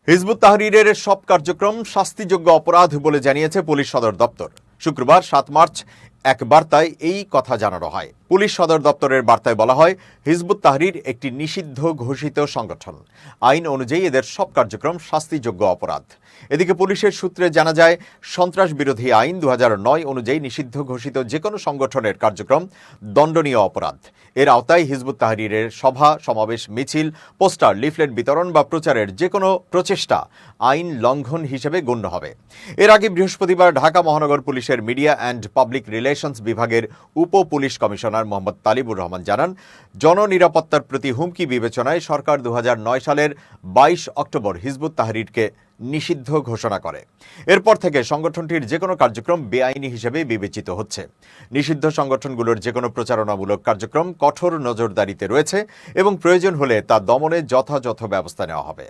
Hizb ut তাহরীরের সব কার্যক্রম শাস্তিযোগ্য অপরাধ বলে জানিয়েছে পুলিশ সদর দপ্তর। শুক্রবার ৭ মার্চ এক বার্তায় এই কথা জানানো হয়। পুলিশ সদর দপ্তরের বার্তায় বলা হয়, হিজবুত তাহরীর একটি নিষিদ্ধ ঘোষিত সংগঠন। আইন অনুযায়ী এদের সব কার্যক্রম শাস্তিযোগ্য অপরাধ। এদিকে পুলিশের সূত্রে জানা যায়, সন্ত্রাস বিরোধী আইন ২০০৯ অনুযায়ী নিষিদ্ধ ঘোষিত যে কোনো সংগঠনের কার্যক্রম দণ্ডনীয় অপরাধ। এর আওতায় হিজবুত তাহরীরের সভা, সমাবেশ, মিছিল, পোস্টার, লিফলেট বিতরণ বা প্রচারের যে কোনো প্রচেষ্টা আইন লঙ্ঘন হিসেবে গণ্য হবে। এর আগে বৃহস্পতিবার ঢাকা মহানগর পুলিশের মিডিয়া অ্যান্ড পাবলিক রিলেশনস বিভাগের উপ পুলিশ কমিশনার মোহাম্মদ তালিবুর রহমান জানান, জননিরাপত্তার প্রতি হুমকি বিবেচনায় সরকার ২০০৯ সালের ২২ অক্টোবর হিজবুত তাহরীরকে নিষিদ্ধ ঘোষণা করে। এরপর থেকে সংগঠনটির যে কোনো কার্যক্রম বেআইনি হিসেবে বিবেচিত হচ্ছে। নিষিদ্ধ সংগঠনগুলোর যে কোনো প্রচারণামূলক কার্যক্রম কঠোর নজরদারিতে রয়েছে এবং প্রয়োজন হলে তা দমনে যথাযথ ব্যবস্থা নেওয়া হবে।